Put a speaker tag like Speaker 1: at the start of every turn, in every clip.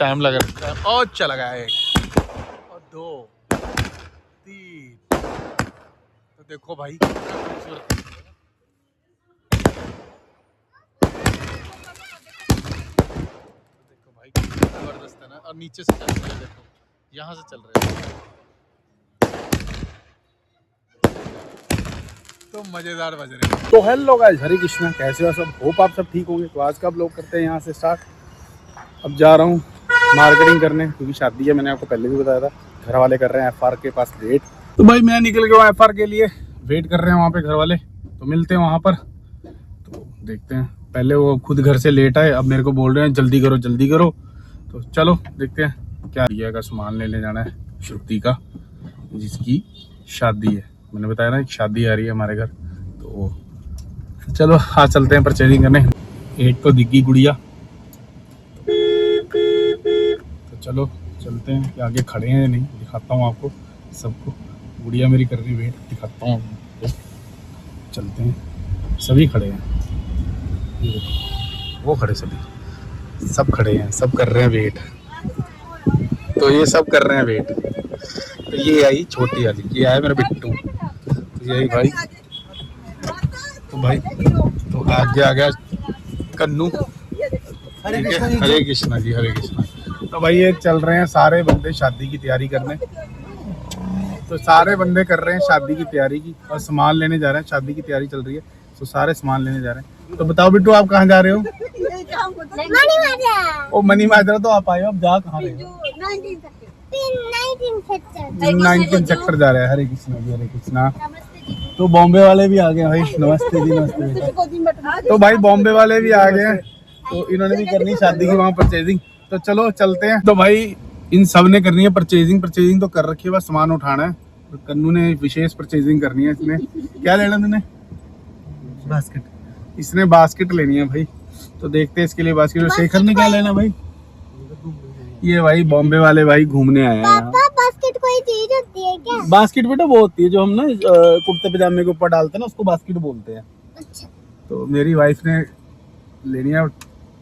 Speaker 1: Time लग रहा है। और चला गया 1 और 2 3। तो देखो भाई खूबसूरत, देखो भाई जबरदस्त है ना। और नीचे से चल रहे हैं, देखो यहाँ से चल रहे हैं तो मजेदार बज रहे हैं।
Speaker 2: तो हेलो गाइस, हरे कृष्णा, कैसे हो सब? होप आप सब ठीक होंगे। तो आज का व्लॉग करते हैं यहाँ से स्टार्ट। अब जा रहा हूँ मार्केटिंग करने, क्योंकि शादी है, मैंने आपको पहले भी बताया था। घर वाले कर रहे हैं FR के पास वेट, तो भाई मैं निकल गया हूँ FR के लिए। वेट कर रहे हैं वहाँ पे घर वाले, तो मिलते हैं वहाँ पर। तो देखते हैं, पहले वो खुद घर से लेट आए, अब मेरे को बोल रहे हैं जल्दी करो जल्दी करो। तो चलो देखते हैं क्या दिया का सामान लेने जाना है श्रुति का, जिसकी शादी है। मैंने बताया ना एक शादी आ रही है हमारे घर, तो चलो हाँ चलते हैं परचेजिंग करने। एक तो दिग्गी गुड़िया, तो चलो चलते हैं। कि आगे खड़े हैं या नहीं दिखाता हूँ आपको सबको। गुड़िया मेरी कर रही वेट, दिखाता हूँ आपको। चलते हैं, सभी खड़े हैं, ये देखो वो खड़े, सभी सब खड़े हैं, सब कर रहे हैं वेट। तो ये सब कर रहे हैं वेट। तो ये आई छोटी वाली, ये आया मेरा बिट्टू, तो यही भाई। तो भाई तो आगे आ गया कन्नू। हरे कृष्णा जी, हरे कृष्णा। तो भाई ये चल रहे हैं सारे बंदे शादी की तैयारी करने। तो सारे बंदे कर रहे हैं शादी की तैयारी की, और सामान लेने जा रहे हैं। शादी की तैयारी चल रही है, तो सारे सामान लेने जा रहे हैं। तो बताओ बिट्टू, आप कहाँ जा रहे हो? ओ मनी माजरा। तो आप आए हो, अब जा कहाँ रहे हो? 19 सेक्टर जा रहे हैं। हरे कृष्णा जी, हरे कृष्णा। तो बॉम्बे वाले भी आ गए भाई। नमस्ते जी, नमस्ते। तो भाई बॉम्बे वाले भी आ गए हैं, तो इन्होंने भी करनी शादी की वहाँ परचेजिंग। तो चलो चलते हैं। तो भाई इन सब ने करनी है परचेजिंग। परचेजिंग तो कर रखी है, बस सामान उठाना है। तो कन्नू ने विशेष परचेजिंग करनी है। इसमें क्या लेना तूने? बास्केट। इसने बास्केट लेनी है भाई, तो देखते हैं इसके लिए बास्केट। और शेखर ने क्या लेना भाई? ये भाई बॉम्बे वाले भाई घूमने आए हैं।
Speaker 3: बास्केट कोई चीज होती है क्या?
Speaker 2: बास्केट बेटा वो होती है जो हम ना कुर्ते पजामे के ऊपर डालते हैं ना, उसको बास्केट बोलते हैं।
Speaker 3: अच्छा।
Speaker 2: तो मेरी वाइफ ने लेनी है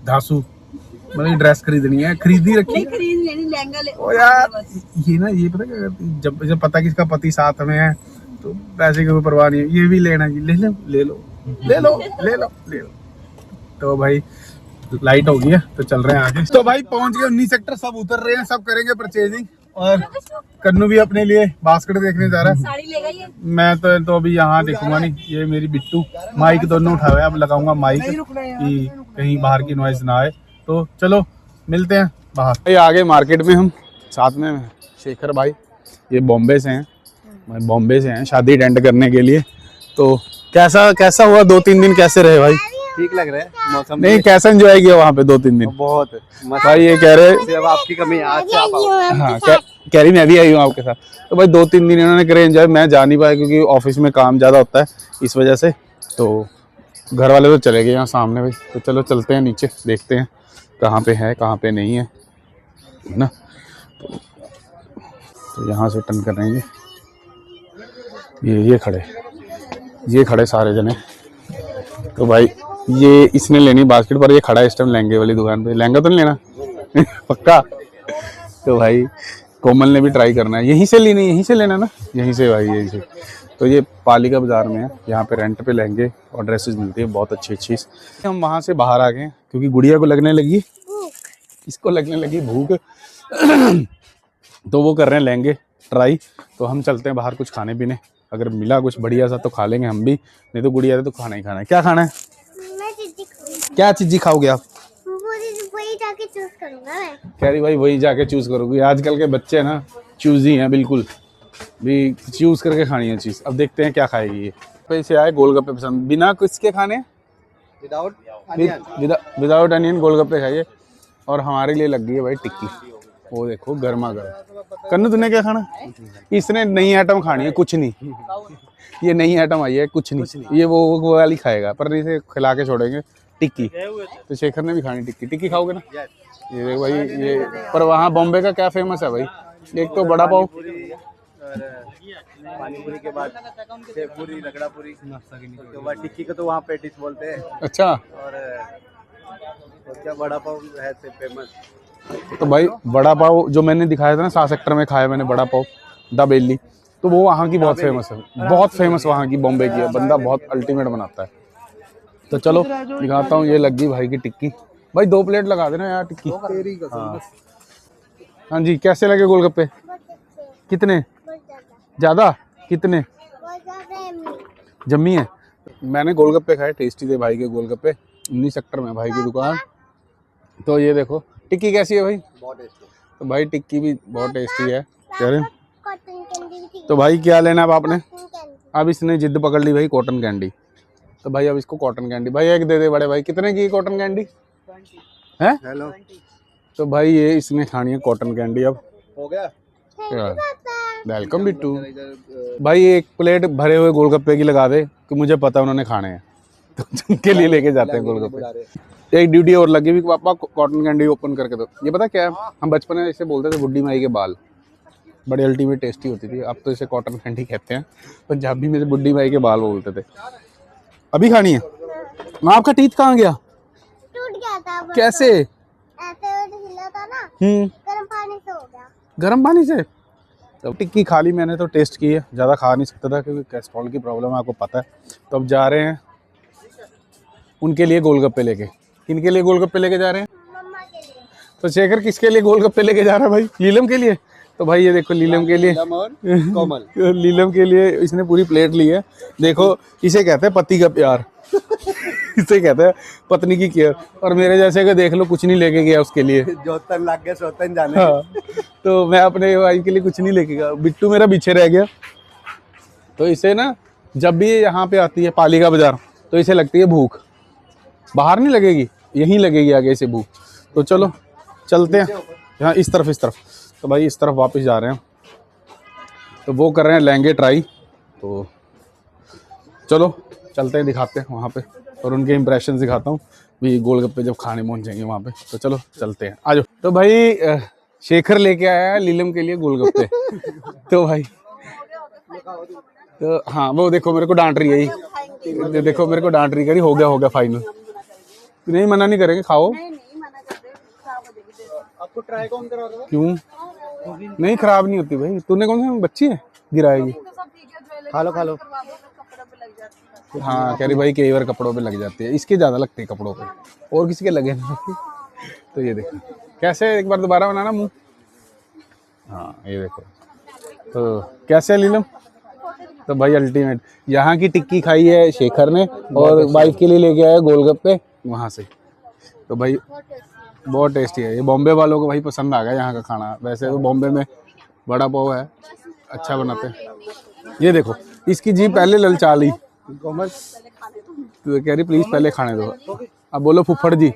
Speaker 2: धासु, मतलब ड्रेस खरीदनी है, खरीदी रखी।
Speaker 3: खरीद लेनी, लहंगा ले।
Speaker 2: ओ यार ये ना, ये पता क्या, जब पता कि इसका पति साथ में है तो पैसे की कोई परवाह नहीं है। ये भी लेना जी, ले लो ले लो ले लो ले लो ले लो। तो भाई लाइट हो गई है, तो चल रहे हैं आगे। तो भाई पहुंच गए 19 सेक्टर, सब उतर रहे हैं, सब करेंगे परचेजिंग। और कन्नू भी अपने लिए बास्केट देखने जा रहा है।
Speaker 3: साड़ी लेगा ये?
Speaker 2: मैं तो अभी यहाँ देखूंगा नहीं। ये मेरी बिट्टू, माइक दोनों उठा हुआ है, अब लगाऊंगा माइक कि कहीं बाहर की नॉइज ना आए। तो चलो मिलते हैं बाहर। भाई आगे मार्केट में हम साथ में शेखर भाई, ये बॉम्बे से हैं, बॉम्बे से हैं शादी अटेंड करने के लिए। तो कैसा हुआ 2-3 दिन, कैसे रहे भाई?
Speaker 4: ठीक लग रहा है मौसम।
Speaker 2: नहीं, कैसा एंजॉय किया वहाँ पे 2-3 दिन?
Speaker 4: बहुत
Speaker 2: भाई ये कह रहे
Speaker 4: अब आपकी कमी आज से आप आओ।
Speaker 2: हाँ, कह रही मैं भी आई हूँ आपके साथ। तो भाई 2-3 दिन इन्होंने करे एंजॉय, मैं जा नहीं पाया क्योंकि ऑफिस में काम ज़्यादा होता है इस वजह से। तो घर वाले तो चले गए यहाँ सामने भाई। तो चलो चलते हैं नीचे, देखते हैं कहाँ पे है कहाँ पे नहीं है ना। तो यहाँ से टर्न करेंगे। ये खड़े सारे जने। तो भाई ये इसने लेनी बास्केट, पर ये खड़ा है इस टाइम लहंगे वाली दुकान पे। लहंगा तो नहीं लेना पक्का? तो भाई कोमल ने भी ट्राई करना है। यहीं से लेना ना, यहीं से भाई, यहीं से। तो ये पालिका बाजार में है, यहाँ पे रेंट पे लहंगे और ड्रेसेस मिलती है, बहुत अच्छी। हम वहाँ से बाहर आ गए क्योंकि गुड़िया को लगने लगी, इसको लगने लगी भूख। तो वो कर रहे हैं लहंगे ट्राई। तो हम चलते हैं बाहर कुछ खाने पीने, अगर मिला कुछ बढ़िया सा तो खा लेंगे हम भी, नहीं तो गुड़िया तो खाना ही खाना है। क्या खाना है? क्या चीज़ी खाओगे आप?
Speaker 3: वही जाके चूज करूंगा मैं।
Speaker 2: कह रही भाई वही जाके चूज करोगी। आजकल के बच्चे ना चूजी हैं बिल्कुल, भी चूज करके खानी है चीज़। अब देखते हैं क्या खाएगी ये। पैसे आए गोलगप्पे पसंद, बिना किसके खाने? विदाउट अनियन गोलगप्पे खाइए। और हमारे लिए लग गई है भाई टिक्की, वो देखो गर्मा गर्म। कन्नू तूने क्या खाना? इसने नई आइटम खानी है, कुछ नहीं, ये नई आइटम आई है, कुछ नहीं। ये वो वाली खाएगा, पर इसे खिला के छोड़ेंगे टिक्की। तो शेखर ने भी खानी टिक्की खाओगे ना? ये देखो भाई ये। पर वहाँ बॉम्बे का क्या फेमस है भाई? एक तो बड़ा पाव,
Speaker 4: पानीपुरी के बाद सेवपुरी, रगड़ापुरी, तो बाद टिक्की को तो वहाँ पेटिस बोलते हैं।
Speaker 2: अच्छा।
Speaker 4: और क्या बड़ा पाव है फेमस।
Speaker 2: तो भाई वड़ा पाव जो मैंने दिखाया था ना 7 सेक्टर में खाया मैंने वड़ा पाव दाबेली, तो वो वहाँ की बहुत फेमस है, बहुत फेमस वहाँ की बॉम्बे की है, बंदा बहुत अल्टीमेट बनाता है। तो चलो दिखाता हूँ, ये लगी भाई की टिक्की। भाई 2 प्लेट लगा देना यार टिक्की। हाँ हाँ जी, कैसे लगे गोलगप्पे? कितने? ज़्यादा? कितने? जम्मी है। मैंने गोलगप्पे खाए, टेस्टी थे भाई के गोलगप्पे, 19 सेक्टर में भाई की दुकान। तो ये देखो टिक्की कैसी है भाई?
Speaker 4: बहुत टेस्टी।
Speaker 2: तो भाई टिक्की भी बहुत टेस्टी है कह रहे।
Speaker 3: कॉटन कैंडी भी
Speaker 2: तो भाई क्या लेना अब आपने?
Speaker 3: कैंडी
Speaker 2: अब इसने जिद पकड़ ली भाई कॉटन कैंडी। तो भाई अब इसको कॉटन कैंडी भाई एक दे दे बड़े भाई। कितने की कॉटन कैंडी है?
Speaker 4: हेलो,
Speaker 2: तो भाई ये इसने खानी है कॉटन कैंडी अब।
Speaker 4: हो गया?
Speaker 2: वेलकम बिट्टू। भाई एक प्लेट भरे हुए गोलगप्पे की लगा दे कि मुझे पता है उन्होंने खाने हैं, तो उनके लिए लेके जाते हैं गोलगप्पे। एक ड्यूटी और लगी भी, पापा कॉटन कैंडी ओपन करके दो। ये पता क्या है, हम बचपन में इसे बोलते थे बुड्ढी माई के बाल, बड़ी अल्टीमेट टेस्टी होती थी। अब तो इसे कॉटन कैंडी कहते हैं, पंजाबी में से बुड्ढी माई के बाल बोलते थे। अभी खानी है? माँ आपका टीथ कहाँ गया?
Speaker 3: टूट गया था वो,
Speaker 2: कैसे?
Speaker 3: ऐसे हिला था ना, गर्म पानी से हो गया।
Speaker 2: गर्म पानी से? तो टिक्की खा ली मैंने, तो टेस्ट की है, ज़्यादा खा नहीं सकता था क्योंकि कोलेस्ट्रॉल की प्रॉब्लम है आपको पता है। तो अब जा रहे हैं उनके लिए गोलगप्पे लेके। किनके लिए गोलगप्पे लेके जा रहे हैं?
Speaker 3: मम्मा के लिए।
Speaker 2: तो शेखर किसके लिए गोलगप्पे लेके जा रहा है भाई? लीलम के लिए। तो भाई ये देखो लीलम के लिए,
Speaker 4: कोमल
Speaker 2: लीलम के लिए इसने पूरी प्लेट ली है। देखो इसे कहते हैं पति का प्यार इसे कहते हैं पत्नी की केयर। और मेरे जैसे को देख लो कुछ नहीं लेके गया उसके लिए।
Speaker 4: जोतन लग गया सोतन जाने।
Speaker 2: हाँ, तो मैं अपने वाइफ के लिए कुछ नहीं लेके गया। बिट्टू मेरा पीछे रह गया। तो इसे ना जब भी यहाँ पे आती है पालिका बाजार, तो इसे लगती है भूख, बाहर नहीं लगेगी, यहीं लगेगी आगे इसे भूख। तो चलो चलते हैं यहाँ इस तरफ, इस तरफ। तो भाई इस तरफ वापस जा रहे हैं, तो वो कर रहे हैं लहंगे ट्राई। तो चलो चलते हैं, दिखाते हैं वहाँ पे और उनके इंप्रेशन दिखाता हूँ भी गोलगप्पे जब खाने पहुँच जाएंगे वहाँ पे। तो चलो चलते हैं, आ जाओ। तो भाई शेखर लेके आया है लीलम के लिए गोलगप्पे तो भाई तो हाँ वो देखो मेरे को डांट रही है, ये देखो मेरे को डांट रही है, हो गया फाइनल। नहीं मना नहीं करेंगे, खाओ।
Speaker 4: आपको ट्राई कौन करा रहा?
Speaker 2: क्यों नहीं, खराब नहीं होती भाई। तूने कौन सा बच्ची है गिराएगी?
Speaker 4: खा लो खा लो।
Speaker 2: हाँ कह रही भाई कई बार कपड़ों पे लग जाती है, इसके ज़्यादा लगते हैं कपड़ों पे, और किसी के लगे नहीं। तो ये देखो कैसे, एक बार दोबारा बनाना मुंह। हाँ ये देखो, तो कैसे है लीलम? तो भाई अल्टीमेट। यहाँ की टिक्की खाई है शेखर ने और वाइफ के लिए लेके आया गोलगप्पे वहाँ से। तो भाई बहुत टेस्टी है, ये बॉम्बे वालों को भाई पसंद आ गया यहाँ का खाना। वैसे तो बॉम्बे में वड़ा पाव है, अच्छा बनाते हैं। ये देखो इसकी जीभ पहले ललचा ली,
Speaker 4: कोमल
Speaker 2: तो कह रही प्लीज पहले खाने दो। अब बोलो फुफड़ जी।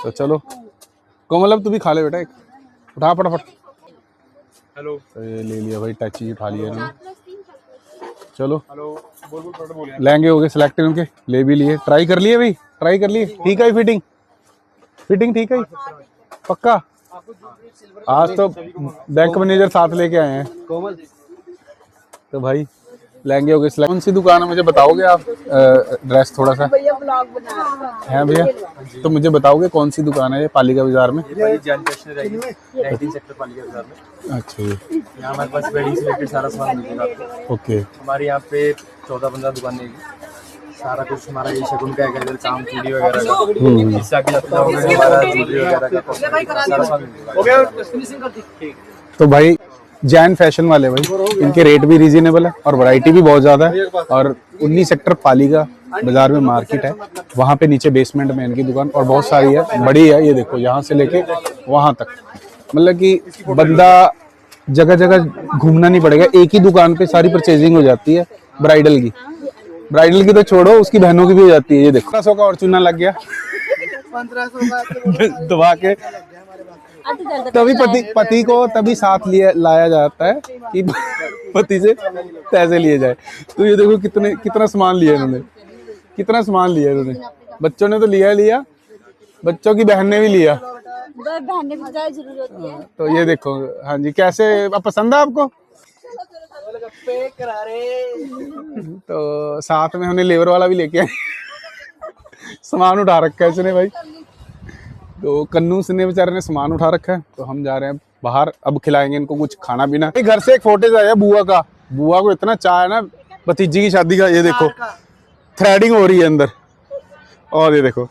Speaker 2: तो चलो कोमल अब तू भी खा ले बेटा, एक उठा फटाफट।
Speaker 1: हेलो
Speaker 2: तो ये ले लिया भाई, टची उठा लिया इन्होंने। चलो
Speaker 1: हेलो, बोल बोल थोड़ा बोलिए।
Speaker 2: लहंगे हो गए सिलेक्टेड उनके, ले भी लिए, ट्राई कर लिए भाई, ट्राई कर लिए। ठीक है फिटिंग, फिटिंग ठीक है पक्का। आज तो बैंक मैनेजर साथ लेके आए हैं।
Speaker 4: कोमल
Speaker 2: तो भाई लहंगे हो गए सिलेक्ट। कौन सी दुकान है मुझे बताओगे आप? ड्रेस थोड़ा सा है भैया, तो मुझे बताओगे कौन सी दुकान है ये पालिका बाजार में?
Speaker 4: ये जैन फैशन रहेगी 19 सेक्टर पालिका बाजार में।
Speaker 2: अच्छा जी,
Speaker 4: यहाँ हमारे पास वेडिंग से रिलेटेड सारा सामान मिलेगा आपको।
Speaker 2: ओके।
Speaker 4: हमारे यहाँ पे 14-15 दुकान रहेगी। सारा कुछ हमारा ये शगुन का है, काम चूड़ी वगैरह का। इससे आगे जाते जाओगे हमारा ज्वेलरी वगैरह का सारा सामान मिलेगा।
Speaker 2: तो भाई जैन फैशन वाले भाई, इनके रेट भी रीजनेबल है और वैरायटी भी बहुत ज़्यादा है। और 19 सेक्टर पालिका बाजार में मार्केट है, वहाँ पे नीचे बेसमेंट में इनकी दुकान, और बहुत सारी है, बड़ी है। ये देखो यहाँ से लेके वहाँ तक, मतलब कि बंदा जगह जगह घूमना नहीं पड़ेगा, एक ही दुकान पे सारी परचेजिंग हो जाती है। ब्राइडल की तो छोड़ो, उसकी बहनों की भी हो जाती है। ये देखो 1500 का और चूना लग गया 1500 दबा के। तभी पति को तभी साथ लाया जाता है कि पति से पैसे लिए जाए। तो ये देखो कितना सामान लिया इन्होंने, कितना सामान लिया इन्होंने। बच्चों ने तो लिया, बच्चों की बहन ने भी लिया। तो ये देखो, हाँ जी कैसे, अब पसंद है आपको? तो साथ में हमने लेबर वाला भी लेके आए सामान उठा रखा है इसने भाई। तो कन्नू ने बेचारे ने सामान उठा रखा है, तो हम जा रहे हैं बाहर। अब खिलाएंगे इनको कुछ खाना पीना। घर से एक फोटेज आया बुआ का, बुआ को इतना चाह है ना भतीजी की शादी का। ये देखो थ्रेडिंग हो रही है अंदर, और ये देखो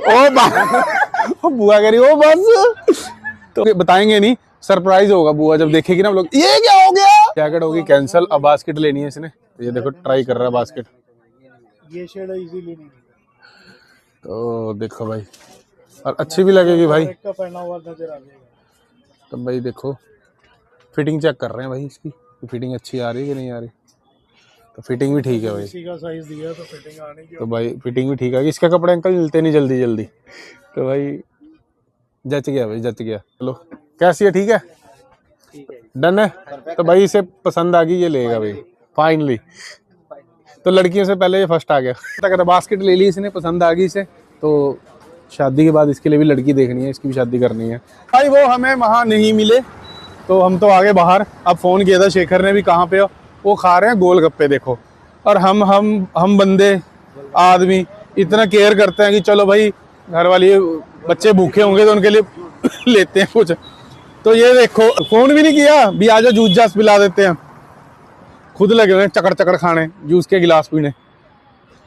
Speaker 2: ओ बुआ कह रही ओ बस। तो बताएंगे नहीं, सरप्राइज होगा बुआ जब देखेगी ना हम लोग। ये क्या हो गया, जैकेट होगी कैंसिल। अब बास्केट लेनी है इसने, तो ये देखो ट्राई कर रहा है बास्केट।
Speaker 4: ये शेड इजीली नहीं
Speaker 2: तो देखो भाई, और अच्छी भी लगेगी भाई।
Speaker 4: का पहना हुआ नजर आ जाएगा।
Speaker 2: तो भाई देखो फिटिंग चेक कर रहे हैं भाई इसकी, तो फिटिंग अच्छी आ रही है कि नहीं आ रही। तो फिटिंग भी ठीक है भाई,
Speaker 4: इसी का साइज दिया तो फिटिंग आने की।
Speaker 2: तो भाई फिटिंग भी ठीक है। इसके कपड़े अंकल मिलते नहीं जल्दी जल्दी, तो भाई जच गया भाई, जच गया। चलो कैसी है, ठीक है, डन है। तो भाई इसे पसंद आ गई, ये लेगा भाई फाइनली। तो लड़कियों से पहले ये फर्स्ट आ गया। अगर बास्केट ले ली इसने, पसंद आ गई इसे, तो शादी के बाद इसके लिए भी लड़की देखनी है, इसकी भी शादी करनी है भाई। वो हमें वहाँ नहीं मिले, तो हम तो आगे बाहर। अब फोन किया था शेखर ने भी, कहाँ पे हो, वो खा रहे हैं गोलगप्पे देखो। और हम बंदे आदमी इतना केयर करते हैं कि चलो भाई घर वाली बच्चे भूखे होंगे तो उनके लिए लेते हैं कुछ। तो ये देखो फोन भी नहीं किया, भी आजा जूस जास पिला देते हैं। खुद लगे हुए चकड़ चकड़ खाने, जूस के गिलास पीने।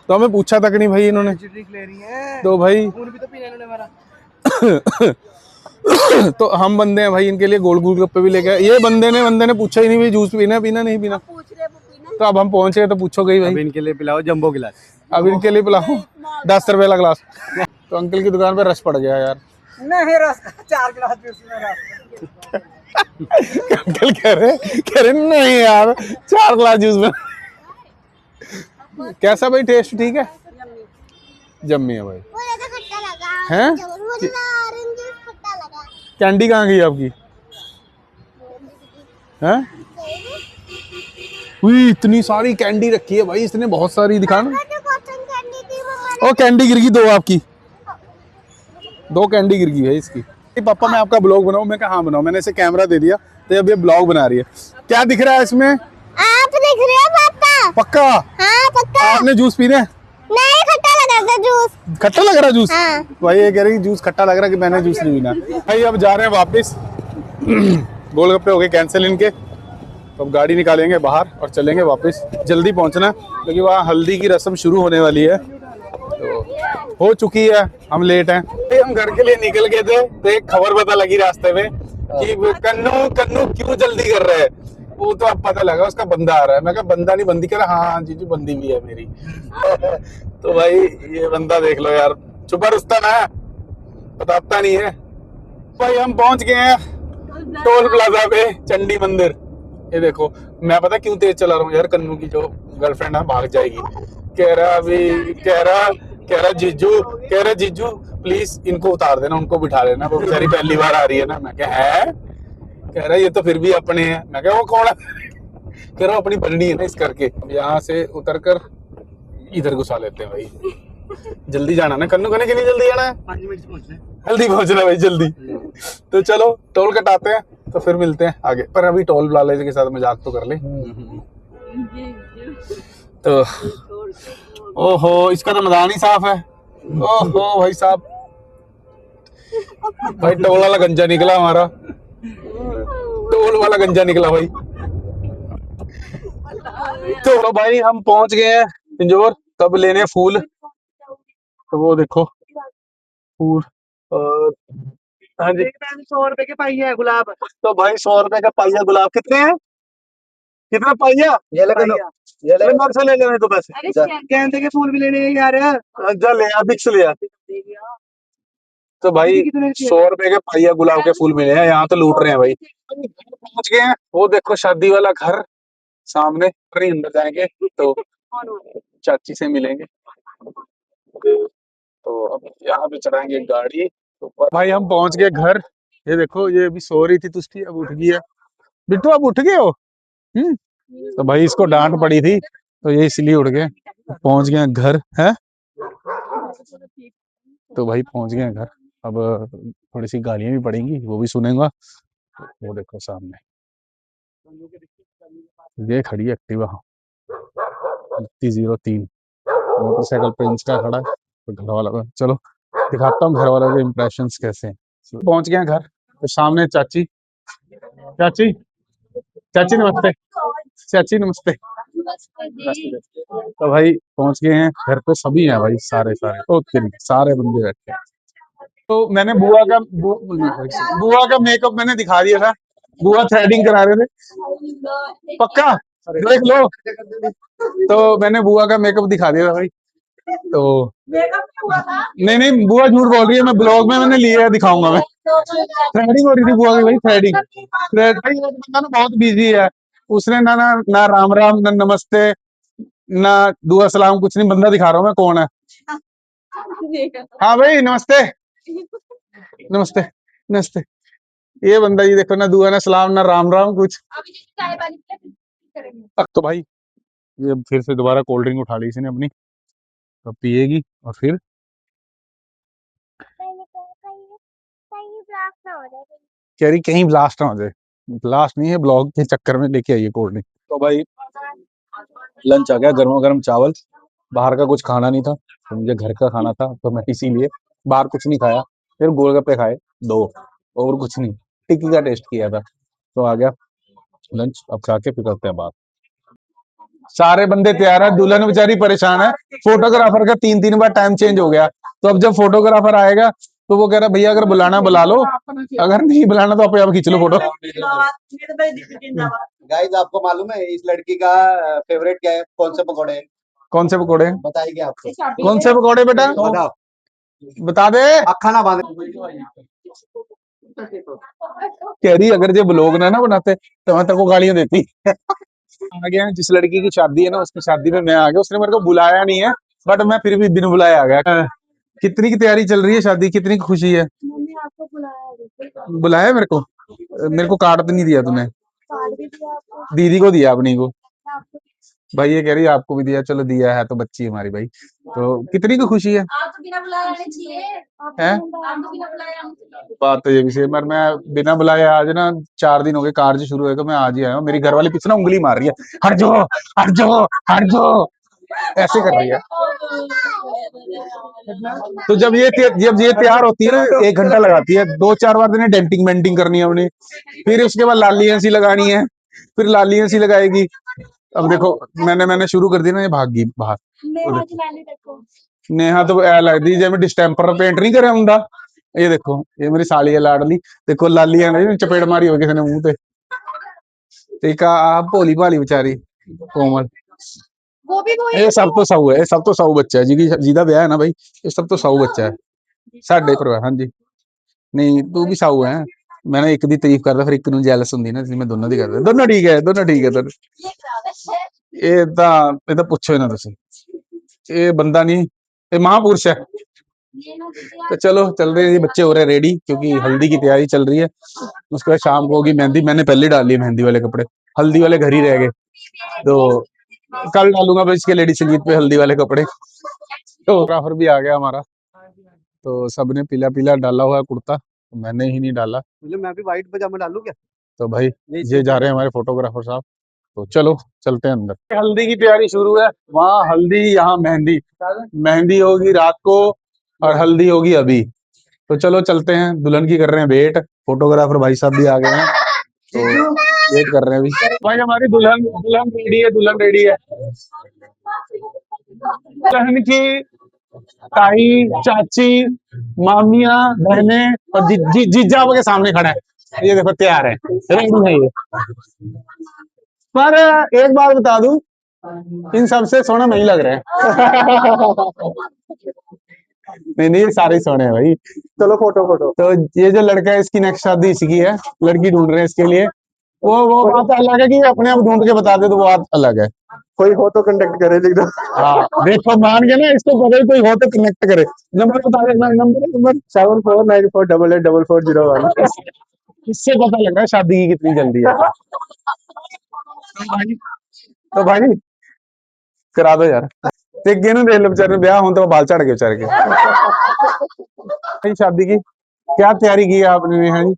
Speaker 2: तो हमें पूछा तक नहीं भाई इन्होंने। तो भाई तो हम बंदे हैं भाई, इनके लिए गोल गप्पे भी लेके आए। ये बंदे ने पूछा ही नहीं भाई जूस पीना पीना नहीं पीना। तो अब हम पहुंच गए, तो पूछो गई भाई।
Speaker 4: इनके लिए पिलाओ जंबो गिलास।
Speaker 2: अब इनके लिए पिलाओ 10 रुपए वाला गिलास। तो अंकल की दुकान पे रश पड़ गया यार।
Speaker 5: नहीं रस 4 गिलास जूस में रस।
Speaker 2: अंकल कह रहे नहीं यार 4 गिलास जूस में। कैसा भाई टेस्ट, ठीक है, जम्मी है भाई।
Speaker 3: मुझे तो खट्टा लगा
Speaker 2: हैं?
Speaker 3: मुझे तो ऑरेंज जूस खट्टा लगा।
Speaker 2: कैंडी कहाँ गई आपकी, हैं? हुई इतनी सारी कैंडी रखी है भाई इसने, बहुत सारी। दिखाना।
Speaker 3: जो कॉटन कैंडी थी वो
Speaker 2: ओ कैंडी गिर गई 2 आपकी, 2 कैंडी गिर गई है इसकी। पापा मैं आपका ब्लॉग बनाऊं, मैं कहा हाँ बनाओ। मैंने इसे कैमरा दे दिया, तो अब ये ब्लॉग बना रही है। क्या दिख रहा है इसमें,
Speaker 3: आप दिख रहे हो पापा?
Speaker 2: पक्का?
Speaker 3: हाँ पक्का।
Speaker 2: आपने जूस पीने?
Speaker 3: नहीं खट्टा लगा था जूस।
Speaker 2: खट्टा लग रहा जूस?
Speaker 3: हाँ।
Speaker 2: भाई ये कह रही जूस खट्टा लग रहा कि मैंने जूस नहीं पीना। भाई अब जा रहे हैं वापस। गोलगप्पे हो गए कैंसिल इनके, तो अब गाड़ी निकालेंगे बाहर और चलेंगे वापस। जल्दी पहुंचना क्योंकि वहाँ हल्दी की रस्म शुरू होने वाली है, तो हो चुकी है, हम लेट हैं। हम घर के लिए निकल गए थे, तो एक खबर पता लगी रास्ते में कि कन्नू क्यों जल्दी कर रहे हैं। वो तो अब पता लगा उसका बंदा आ रहा है। मैं कहा बंदा नहीं बंदी, कह रहा हाँ जीजू बंदी भी है मेरी। तो भाई ये बंदा देख लो यार, छुपा रुस्तम है, बताता नहीं है। भाई हम पहुंच गए हैं टोल प्लाजा पे, चंडी मंदिर। ये देखो मैं पता क्यों तेज चला रहा हूँ यार, कन्नू की जो गर्लफ्रेंड है भाग जाएगी। कह रहा जीजू प्लीज इनको उतार देना, उनको बिठा लेना, वो बेचारी पहली बार आ रही है ना। मैं कह रहा ये तो फिर भी अपने हैं। मैं कह वो कौन है? कह रहा अपनी बननी है ना इस करके। यहाँ से उतर कर इधर घुसा लेते हैं भाई। जल्दी जाना ना कन्नू, कहने के नहीं जल्दी जाना है,
Speaker 4: 5 मिनट से पहुंचना है।
Speaker 2: जल्दी पहुंचना भाई जल्दी। तो चलो टोल कटाते हैं, तो फिर मिलते हैं आगे। पर अभी टोल वाले के साथ मजाक तो कर ले। तो ओहो इसका तो मैदान ही साफ है। ओहो भाई साहब, भाई टोल वाला गंजा निकला हमारा, टोल वाला गंजा निकला भाई। तो भाई हम पहुंच गए हैं पिंजौर। तब लेने फूल, तो वो देखो फूल। और हाँ जी
Speaker 5: 100 रुपए के पाई है गुलाब।
Speaker 2: तो भाई 100 रुपए का पाइया गुलाब कितने हैं, कितना पाइया?
Speaker 5: ये लगा लो, ये
Speaker 2: चलो मेरे से ले लेने तो पैसे।
Speaker 5: गेंदे के फूल भी लेने हैं यार।
Speaker 2: जा ले आ, बिक्स ले आ। तो भाई 100 रुपए के पाइया गुलाब के फूल मिले हैं, यहाँ तो लूट रहे हैं भाई। पहुंच गए हैं, वो देखो शादी वाला घर सामने। नहीं अंदर जाएंगे तो चाची से मिलेंगे, तो अब यहाँ पे चढ़ाएंगे गाड़ी। तो भाई हम पहुंच गए घर। ये देखो ये अभी सो रही थी तुष्टी, अब उठ गई है। बिट्टू आप उठ गए हो? तो भाई इसको डांट पड़ी थी, तो ये इसलिए उठ गए। पहुंच गए घर है, तो भाई पहुंच गए घर। अब थोड़ी सी गालियां भी पड़ेंगी, वो भी सुनेगा। वो देखो सामने ये खड़ी है एक्टिवा 03 मोटरसाइकिल पे इंच का खड़ा है, तो घर वाला चलो दिखाता हूँ घर वालों के इम्प्रेशंस कैसे हैं। पहुंच गए हैं घर, तो सामने चाची, चाची, चाची नमस्ते, चाची नमस्ते। तो भाई पहुंच गए हैं घर पे, सभी हैं भाई, सारे सारे तो सारे बंदे बैठे हैं। तो मैंने बुआ का मेकअप मैंने दिखा दिया था, बुआ थ्रेडिंग करा रहे थे, पक्का देख लो। तो मैंने बुआ का मेकअप दिखा दिया था भाई। तो नहीं नहीं, बुआ झूठ बोल रही है, मैं ब्लॉग में मैंने लिया है, दिखाऊंगा मैं। थ्रेडिंग हो रही थी बुआ की भाई, थ्रेडिंग। भाई वो बंदा ना बहुत बिजी है, उसने ना ना ना राम राम ना नमस्ते ना दुआ सलाम कुछ नहीं, बंदा दिखा रहा हूँ मैं कौन है। हाँ भाई नमस्ते, नमस्ते, नमस्ते। ये बंदा जी देखो, ना दुआ ना सलाम ना राम राम कुछ। तो भाई ये फिर से दोबारा कोल्ड ड्रिंक उठा ली इसने अपनी, तो पिएगी और फिर
Speaker 3: कहीं ब्लास्ट ना हो जाए।
Speaker 2: कह रही कहीं ब्लास्ट ना हो जाए। ब्लास्ट नहीं है, ब्लॉग के चक्कर में लेके आई है कोल्ड ड्रिंक। तो भाई लंच आ गया, गर्मा गर्म चावल, बाहर का कुछ खाना नहीं था, तो मुझे घर का खाना था, तो मैं इसीलिए बाहर कुछ नहीं खाया। फिर गोलगप्पे खाए 2, और कुछ नहीं, टिक्की का टेस्ट किया था। तो आ गया लंच, अब खा के फिर करते हैं बात। सारे बंदे तैयार है, दुल्हन बेचारी परेशान है, फोटोग्राफर का 3 3 बार टाइम चेंज हो गया। तो अब जब फोटोग्राफर आएगा तो वो कह रहा भैया अगर बुलाना बुला लो, अगर नहीं बुलाना तो अपने आप खींच लो फोटो।
Speaker 4: गाइस आपको मालूम है इस लड़की का फेवरेट क्या है? कौन से पकौड़े?
Speaker 2: कौन से पकौड़े?
Speaker 4: बताइए आपको।
Speaker 2: कौन से पकौड़े बेटा?
Speaker 4: बताओ।
Speaker 2: बता दे।
Speaker 4: अखा ना बांधे।
Speaker 2: कह रही अगर जब लोग ना बनाते तो मैं तेरे को गालियां देती। आ गया, जिस लड़की की शादी है ना उसकी शादी में मैं आ गया, उसने मेरे को बुलाया नहीं है, बट मैं फिर भी बिन बुलाए आ गया। कितनी की तैयारी चल रही है शादी, कितनी की खुशी है?
Speaker 3: मैंने आपको बुलाया।
Speaker 2: बुलाया मेरे को कार्ड तो नहीं दिया तूने?
Speaker 3: कार्ड भी दिया आपको।
Speaker 2: दीदी को दिया अपनी को।
Speaker 3: आपको
Speaker 2: भाई ये कह रही है आपको भी दिया, चलो दिया है तो बच्ची हमारी भाई। तो कितनी की खुशी है?
Speaker 3: आप तो बिना बुलाए आने चाहिए।
Speaker 2: हैं?
Speaker 3: आप तो बिना बुलाए आने चाहिए।
Speaker 2: बात तो ये भी सही, मैं बिना बुलाए आज ना 4 दिन हो गए, कार्य शुरू हुए तो मैं आज ही आया हूँ। मेरी घरवाली पीछे ना उंगली मार रही है, हट जाओ हट जाओ हट जाओ, ऐसे कर रही है। तो जब ये तैयार होती है ना 1 घंटा लगाती है, 2 4 बार दिन डेंटिंग मेंटिंग करनी है उन्हें, फिर उसके बाद लाली हंसी लगानी है, फिर लाली हंसी लगाएगी। अब देखो मैंने शुरू कर दी ना, ये भाग गई बाहर।
Speaker 3: नेहा जी मैंने देखो।
Speaker 2: नेहा तो ऐ लगती जब डिस्टेंपर पेंट नहीं करे हुंदा। ये देखो ये मेरी साली है लाडली, देखो लाली है चपेट मारी हो किसी ने मुंह ते। ते एक आ भोली भाली बेचारी कोमल,
Speaker 3: वो भी वो
Speaker 2: ये सब तो साऊ है, ये सब तो साऊ बच्चा है जी, जिदा ब्याह है ना भाई, ये सब तो साऊ बच्चा है साडे परिवार। हाँ जी, नहीं तू भी साऊ है। मैंने एक दी तारीफ करदा फिर एक नूं जेलस हुंदी ना, इसलिए मैं दोनों दी करदा। दोनों ठीक है, दोनों ठीक है दोनों। ਇਹ ਤਾਂ ਪੁੱਛੋ ਹੀ ਨਾ ਤੁਸੀਂ, ये बंदा नहीं, ये महापुरुष है। तो चलो चल रहे हैं, ये बच्चे हो रहे रेडी क्योंकि हल्दी की तैयारी चल रही है। उसके बाद शाम को होगी मेहंदी, मैंने पहले डाल ली मेहंदी वाले कपड़े, हल्दी वाले घर ही रह गए, तो कल डालूंगा मैं इसके लेडी संगीत पे हल्दी वाले कपड़े। तो फोटोग्राफर भी आ गया हमारा, तो सबने पीला पीला डाला हुआ है कुर्ता, तो मैंने ही नहीं डाला।
Speaker 4: मैं भी व्हाइट पजामा डालूं क्या?
Speaker 2: तो भाई ये जा रहे हैं हमारे फोटोग्राफर साहब, तो चलो चलते हैं अंदर। हल्दी की तैयारी शुरू है, वहाँ हल्दी यहाँ मेहंदी, मेहंदी होगी रात को और हल्दी होगी अभी। तो चलो चलते हैं, दुल्हन की कर रहे हैं वेट, फोटोग्राफर भाई साहब भी आ गए हैं, तो वेट कर रहे हैं अभी। भाई हमारी दुल्हन दुल्हन रेडी है, दुल्हन रेडी है। दुल्हन की ताई चाची मामियां बहने और जीजा के सामने खड़ा है, ये देखो तैयार है, रेडी है ये। पर एक बात बता दूं, इन सबसे सोना मैं ही लग रहा है। नहीं नहीं, ये सारे ही सोने हैं भाई। चलो फोटो फोटो। तो ये जो लड़का है इसकी नेक्स्ट शादी इसी की है, लड़की ढूंढ रहे हैं इसके लिए। वो बात अलग है कि अपने आप ढूंढ के बता दे तो वो बात अलग है।
Speaker 4: कोई हो तो कंटेक्ट करे, लिख दो।
Speaker 2: हाँ देखो मान गए ना, इसको बगल कोई हो तो कनेक्ट करे। नंबर बता देना, नंबर
Speaker 4: 7494884401।
Speaker 2: इससे पता लग रहा है शादी की कितनी जल्दी है। तो भाई करा दो यार, ते गे देख लो बेचारे ब्याह हों तो बाल झड़ गए बेचारे के। भाई शादी की क्या तैयारी की है आपने नेहा जी?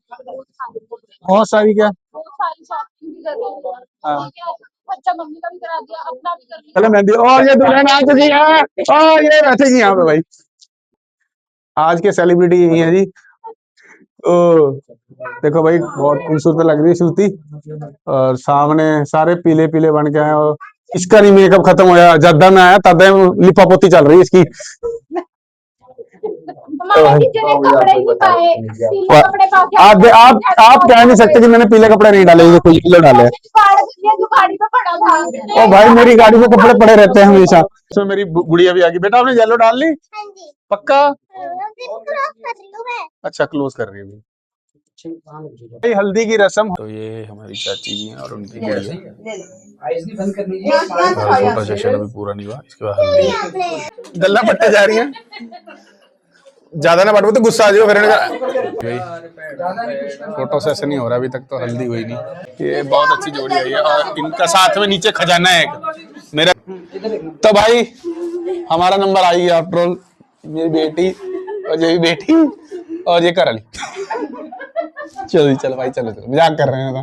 Speaker 2: बहुत सारी क्या?
Speaker 3: बहुत सारी शॉपिंग भी कर रही हूँ।
Speaker 2: हाँ।
Speaker 3: ठीक है, बच्चा मम्मी का भी करा दिया, अपना भी कर लिया।
Speaker 2: चलो मेहंदी, और ये दुल्हन आ चुकी है, और ये बैठेगी यहाँ पे भाई। आज के सेलिब्रिटी यही है जी। ओ देखो भाई, बहुत खूबसूरत लग रही है श्रुति, और सामने सारे पीले पीले बन के आए। और इसका नहीं मेकअप खत्म होया, जद्दा में आया तद लिपापोती चल रही है इसकी।
Speaker 3: हमारे टीचर ने कपड़े नहीं पाए, पीले कपड़े पा के
Speaker 2: आप कह नहीं सकते कि मैंने पीले कपड़े नहीं डाले, ये कोई येलो डाले हैं।
Speaker 3: जो गाड़ी पे पड़ा था।
Speaker 2: ओ भाई, मेरी गाड़ी में कपड़े पड़े रहते हैं हमेशा। तो मेरी गुड़िया भी आ गई। बेटा आपने येलो डाल ली?
Speaker 3: हाँ जी।
Speaker 2: पक्का?
Speaker 3: क्रॉस कर रही हूँ मैं।
Speaker 2: अच्छा, क्लोज कर रही है भाई। हल्दी की रस्म। तो ये हमारी चाची जी हैं और उनकी फोटो सेशन अभी पूरा नहीं हुआ, इसके बाद हल्दी। गल्ला पट्टे जा रही हैं, ज्यादा ना पटो तो गुस्सा आ जाओ फिर। फोटो सेशन नहीं हो रहा अभी तक, तो हल्दी हुई नहीं। ये बहुत अच्छी जोड़ी आई है, और इनका साथ में नीचे खजाना है एक मेरा। तो भाई हमारा नंबर आई है आफ्टर ऑल। मेरी बेटी और ये बेटी और ये कर अली। चलो चलो भाई, चलो चलो, मजाक कर रहे हैं ना।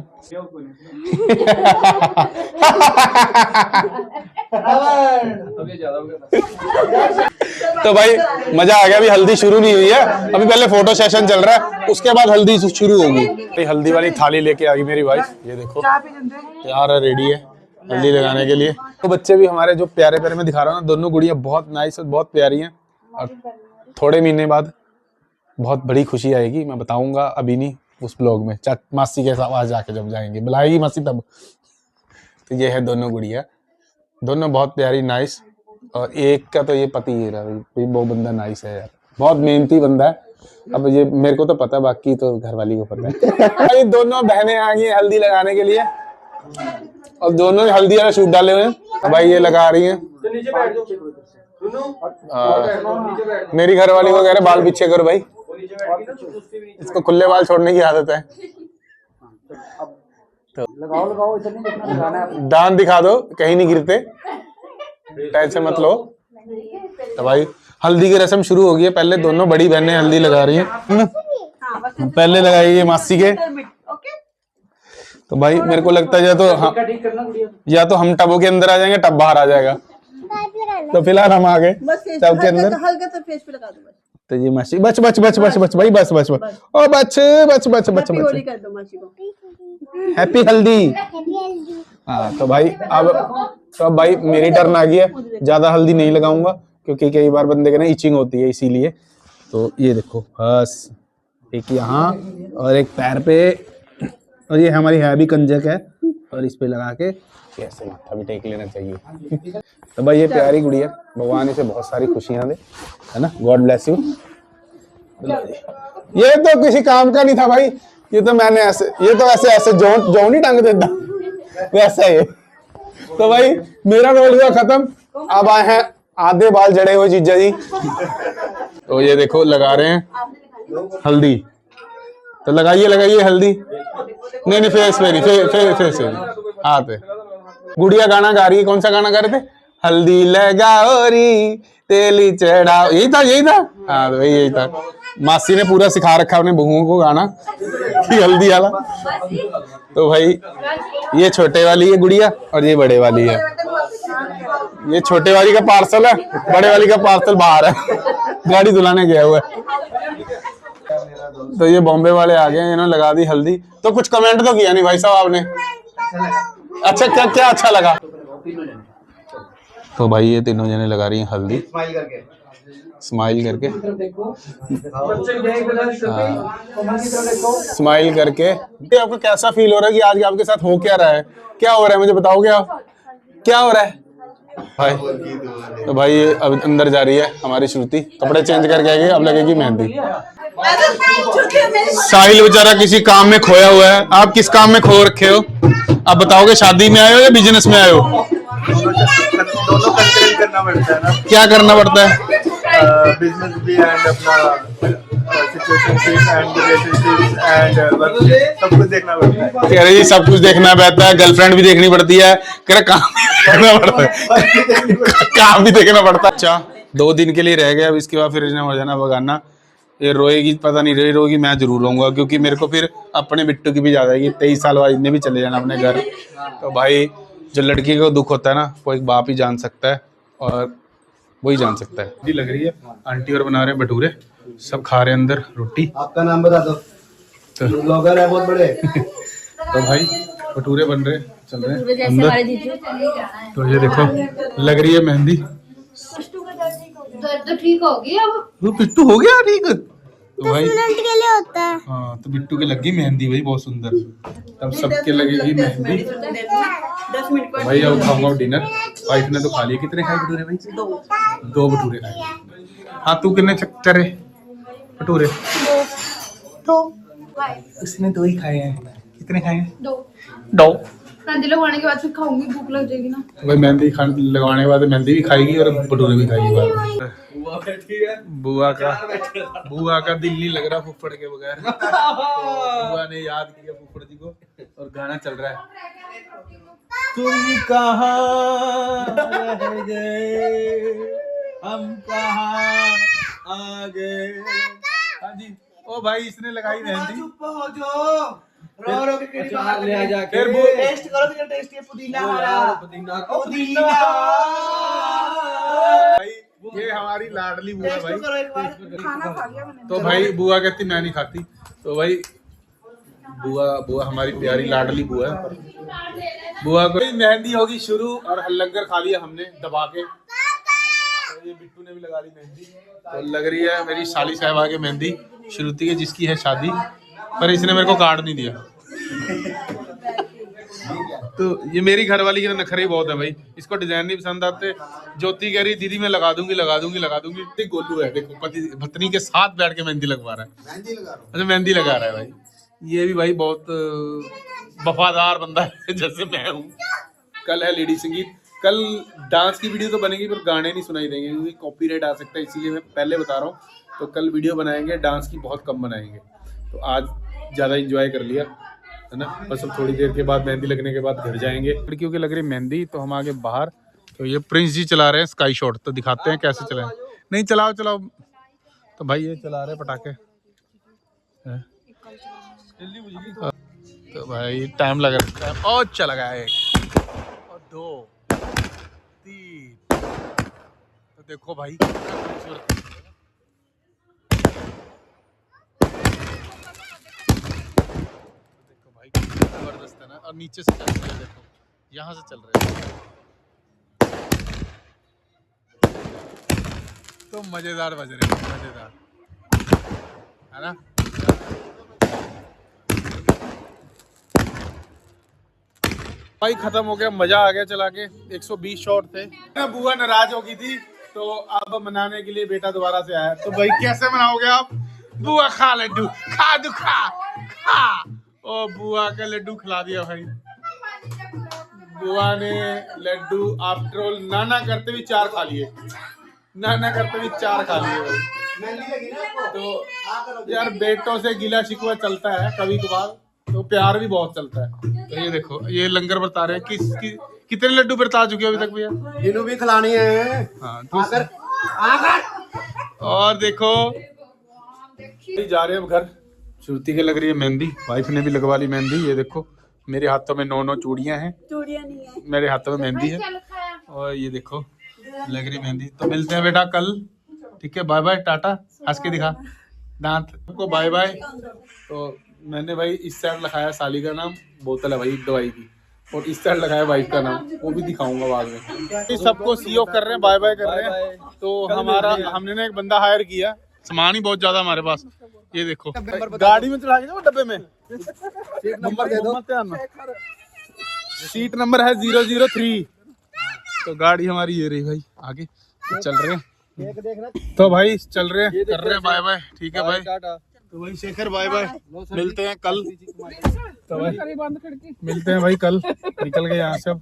Speaker 2: तो भाई मजा आ गया। अभी हल्दी शुरू नहीं हुई है, अभी पहले फोटो सेशन चल रहा है, उसके बाद हल्दी शुरू होगी। हल्दी वाली थाली लेके आ गई मेरी वाइफ, ये देखो तैयार है, रेडी है हल्दी लगाने के लिए। तो बच्चे भी हमारे जो प्यारे प्यारे मैं दिखा रहा हूँ ना, दोनों गुड़िया बहुत नाइस और बहुत प्यारी हैं। और थोड़े महीने बाद बहुत बड़ी खुशी आएगी, मैं बताऊंगा अभी नहीं, उस ब्लॉग में मासी के साथ जाके जब जाएंगे, बुलाएगी मासी तब। तो ये है दोनों गुड़िया, दोनों बहुत प्यारी नाइस। और एक का तो ये पति ही रहा भाई, वो बंदा नाइस है यार, बहुत मेहनती बंदा है। अब ये मेरे को तो पता है, बाकी तो घर वाली को पता है। भाई दोनों बहनें आ गई हल्दी लगाने के लिए, और दोनों हल्दी वाला सूट डाले हुए हैं। भाई ये लगा रही हैं। मेरी घर वाली को कह रहे बाल पीछे करो भाई, इसको खुले बाल छोड़ने की आदत है।
Speaker 5: लगाओ लगाओ, इधर नहीं देखना, दिखाना है।
Speaker 2: दांत दिखा दो, कहीं नहीं गिरते, टेंशन मत लो। तो भाई हल्दी की रस्म शुरू हो गई है। पहले दोनों बड़ी बहनें हल्दी लगा रही हैं, पहले लगाई है मासी के। तो भाई मेरे को लगता है या तो हम टबों के अंदर आ जाएंगे, टब बाहर आ जाएगा। तो फिलहाल हम आ गए टब के अंदर।
Speaker 5: हल्का सा फेस पे लगा दो बस।
Speaker 2: तो ये मासी बच बच बच बच बच भाई, बच बच बच, ओ बच बच बच बच
Speaker 5: होली
Speaker 2: बच,
Speaker 5: कर दो मासी को।
Speaker 2: हैप्पी हल्दी। हाँ तो भाई अब भाई मेरी टर्न आ गई है। ज्यादा हल्दी नहीं लगाऊंगा क्योंकि कई बार बंदे के ना इचिंग होती है, इसीलिए। तो ये देखो, बस एक यहाँ और एक पैर पे, और ये हमारी हैवी कंजक है, और इस पे लगा के कैसे माथा भी टेक लेना चाहिए। तो भाई ये प्यारी गुड़िया, भगवान इसे बहुत सारी खुशियां दे, है ना, गॉड ब्लेस यू। ये तो किसी काम का नहीं था भाई, ये तो मैंने ऐसे, ये तो ऐसे ऐसे जो नहीं टांग देता वैसा ही। तो भाई मेरा रोल हुआ खत्म, अब आए हैं आधे बाल जड़े हुए जीजा जी। तो ये देखो लगा रहे हैं हल्दी, तो लगाइए लगाइए हल्दी। नहीं नहीं, फेस पे नहीं, फेस हाथ पे। गुड़िया गाना गा रही है, कौन सा गाना गा रहे थे? हल्दी लगाओ री तेली चढ़ाओ, यही था यही था। हाँ तो भाई यही था। मासी ने पूरा सिखा रखा अपने बहुओं को गाना कि हल्दी वाला। तो भाई ये छोटे वाली है गुड़िया और ये बड़े वाली है। ये छोटे वाली का पार्सल है, बड़े वाली का पार्सल बाहर है, गाड़ी धुलाने गया हुआ है। तो ये बॉम्बे वाले आ गए, इन्होंने लगा दी हल्दी। तो कुछ कमेंट तो किया नहीं भाई साहब आपने? अच्छा क्या क्या अच्छा लगा? तो भाई ये तीनों जने लगा रही हैं हल्दी, स्माइल करके स्माइल करके। आपको कैसा फील हो रहा है कि आज आपके साथ हो क्या रहा है? क्या हो रहा है मुझे बताओगे आप, क्या हो रहा है भाई? तो भाई अब अंदर जा रही है हमारी श्रुति, कपड़े चेंज करके आएगी, अब लगेगी मेहंदी। साहिल बेचारा किसी काम में खोया हुआ है। आप किस काम में खो रखे हो? आप बताओगे, शादी में आए हो या बिजनेस में आए हो?
Speaker 4: दोनों कंट्रोल करना पड़ता है ना।
Speaker 2: क्या करना पड़ता है?
Speaker 4: बिजनेस भी एंड अपना situationship and relationship and work, सब कुछ देखना पड़ता है।
Speaker 2: कह रही सब कुछ देखना पड़ता है, गर्लफ्रेंड भी देखनी पड़ती है, कह रहा काम भी देखना पड़ता है, काम भी देखना पड़ता है। अच्छा 2 दिन के लिए रह गया, अब इसके बाद फिर इसने हो जाना बगाना। ये रोएगी, पता नहीं रोएगी, मैं जरूर रोऊंगा क्योंकि मेरे को फिर अपने बिट्टू की भी याद आएगी। 23 साल बाद इन्हें भी चले जाना अपने घर। तो भाई जो लड़की को दुख होता है ना, वो एक बाप ही जान सकता है, और वही जान सकता है। जी लग रही है आंटी और बना रहे हैं भटूरे, सब खा रहे हैं अंदर रोटी।
Speaker 4: आपका नाम बता दो,
Speaker 2: तो
Speaker 4: ब्लॉगर है बहुत बड़े।
Speaker 2: तो भाई भटूरे बन रहे चल रहे हैं अंदर। तो ये देखो लग रही है मेहंदी।
Speaker 3: दर्द ठीक होगी अब।
Speaker 2: वो बिट्टू हो गया ठीक। तो भाई
Speaker 3: मिनट के लिए होता है।
Speaker 2: हाँ तो बिट्टू की लगी मेहंदी भाई बहुत सुंदर। तब सबके लगेगी मेहंदी। तो भाई अब खाऊंगा डिनर। वाइफ ने तो खा लिया। कितने खाए भटूरे भाई? 2 भटूरे खाए। हाँ तू कितने चरे भटूरे?
Speaker 3: 2
Speaker 2: उसने 2 ही खाए हैं। कितने खाए हैं?
Speaker 3: 2
Speaker 2: 2।
Speaker 3: मेहंदी लगवाने के बाद फिर खाऊंगी, भूख लग जाएगी ना।
Speaker 2: भाई मेहंदी लगवाने के बाद मेहंदी भी खाएगी और भटूरे भी खाएगी। बुआ का दिल नहीं लग रहा फुफड़ के बगैर। बुआ ने याद किया फुफड़ जी को और गाना चल रहा है। तुम कहाँ रह गए, हम कहाँ आ गए। हाँ जी। ओ भाई इसने लगाई मेहंदी।
Speaker 5: चुप हो जो, रो के केड़ी बाहर ले आ जाके
Speaker 2: फिर वो
Speaker 5: टेस्ट करो तो टेस्ट है पुदीना वाला। पुदीना
Speaker 2: भाई ये हमारी लाडली बुआ
Speaker 5: टेस्ट
Speaker 2: भाई।
Speaker 5: करो एक बार। खाना खा लिया मैंने।
Speaker 2: तो भाई बुआ कहती मैं नहीं खाती। तो भाई बुआ हमारी प्यारी लाडली बुआ है। बुआ को मेहंदी होगी शुरू और लंगर खा लिया हमने दबा के। तो ये बिट्टू ने भी लगा ली मेहंदी। तो लग रही है मेरी साली साहबा की मेहंदी श्रुति के, जिसकी है शादी, पर इसने मेरे को कार्ड नहीं दिया। तो ये मेरी घरवाली के नखरे बहुत है भाई। इसको डिजाइन नहीं पसंद आते। ज्योति कह रही दीदी मैं लगा दूंगी। इतनी गोलू है देखो, पति पत्नी के साथ बैठ के मेहंदी लगवा रहा है। अच्छा मेहंदी लगा रहा है भाई। ये भी भाई बहुत वफादार बंदा है जैसे मैं हूँ। कल है लेडी संगीत। कल डांस की वीडियो तो बनेगी पर गाने नहीं सुनाई देंगे क्योंकि कॉपीराइट आ सकता है, इसीलिए मैं पहले बता रहा हूँ। तो कल वीडियो बनाएंगे, डांस की बहुत कम बनाएंगे। तो आज ज़्यादा एंजॉय कर लिया है ना। बस अब थोड़ी देर के बाद मेहंदी लगने के बाद घर जाएंगे। लड़कियों की लग रही मेहंदी तो हम आगे बाहर। तो ये प्रिंस जी चला रहे हैं स्काई शॉट। तो दिखाते हैं कैसे चलाएं। नहीं चलाओ। तो भाई ये चला रहे पटाखे। तो भाई टाइम लग रहा है। और चला गया 1 और 2 3। तो देखो भाई खूबसूरत। देखो भाई जबरदस्त है ना। और नीचे से चल रहे हैं देखो, यहाँ से चल रहे हैं। तो मजेदार बज रहे हैं, मजेदार है ना। भाई खत्म हो गया, मजा आ गया चला के। 120 शॉट थे। बुआ नाराज हो गई थी तो अब मनाने के लिए बेटा दोबारा से आया। तो भाई कैसे मनाओगे आप? बुआ खा लड्डू, खा दू खा। ओ बुआ का लड्डू खिला दिया भाई। बुआ ने लड्डू आफ्टर ऑल नाना करते भी 4 खा लिए। तो यार बेटों से गिला शिकवा चलता है कभी कभार, तो प्यार भी बहुत चलता है। तो ये देखो ये लंगर बता रहे हैं कितने लड्डू बरता चुके हो अभी तक भैया?
Speaker 4: इन्हों भी खिलानी है।
Speaker 2: हाँ तो और देखो जा रहे हैं अब घर। श्रुति के लग रही है मेहंदी, वाइफ ने भी लगवा ली मेहंदी। ये देखो मेरे हाथों में 9 चूड़ियां हैं। चूड़ियां नहीं है, मेरे हाथों में मेहंदी है। और ये देखो लग रही मेहंदी। तो मिलते हैं बेटा कल, ठीक है। बाय बाय, टाटा, हंस के दिखा दांत को, बाय बाय। तो मैंने भाई इस साइड लिखाया साली का नाम, बोतल है भाई दवाई की, और इस साइड लगाया वाइफ का नाम, वो भी दिखाऊंगा बाद में। सबको सीओ कर रहे हैं, बाय बाय कर रहे हैं। तो हमने ना एक बंदा हायर किया, सामान ही बहुत ज्यादा हमारे पास। ये देखो गाड़ी में चढ़ा के वो डब्बे में नंबर दे दो, सीट नंबर है 003। तो गाड़ी हमारी ये रही भाई, आगे चल रहे हैं। तो भाई चल रहे हैं, कर रहे हैं बाय बाय, ठीक है भाई। तो भाई शेखर बाय बाय, मिलते हैं कल। तो भाई मिलते हैं भाई कल, निकल गए यहाँ से अब,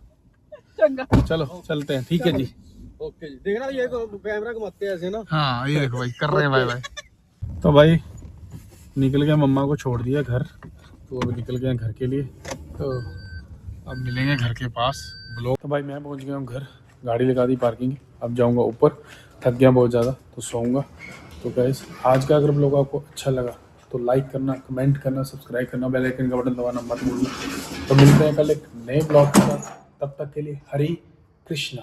Speaker 2: चलो चलते हैं, ठीक है जी।
Speaker 4: ओके जी, देखना ये तो कैमरा घुमाते हैं ऐसे ना।
Speaker 2: हाँ ये देखो भाई कर रहे हैं बाय बाय। तो भाई निकल गया, मम्मा को छोड़ दिया घर, तो अब निकल गए घर के लिए। तो अब मिलेंगे घर के पास ब्लॉक। तो भाई मैं पहुंच गया हूँ घर, गाड़ी लगा दी पार्किंग। अब जाऊंगा ऊपर, थक गया बहुत ज़्यादा तो सोऊंगा। तो गाइस आज का अगर ब्लॉग आपको अच्छा लगा तो लाइक करना, कमेंट करना, सब्सक्राइब करना, बेल आइकन का बटन दबाना मत भूलना। तो मिलते हैं कल एक नए ब्लॉग के साथ, तब तक के लिए हरे कृष्णा।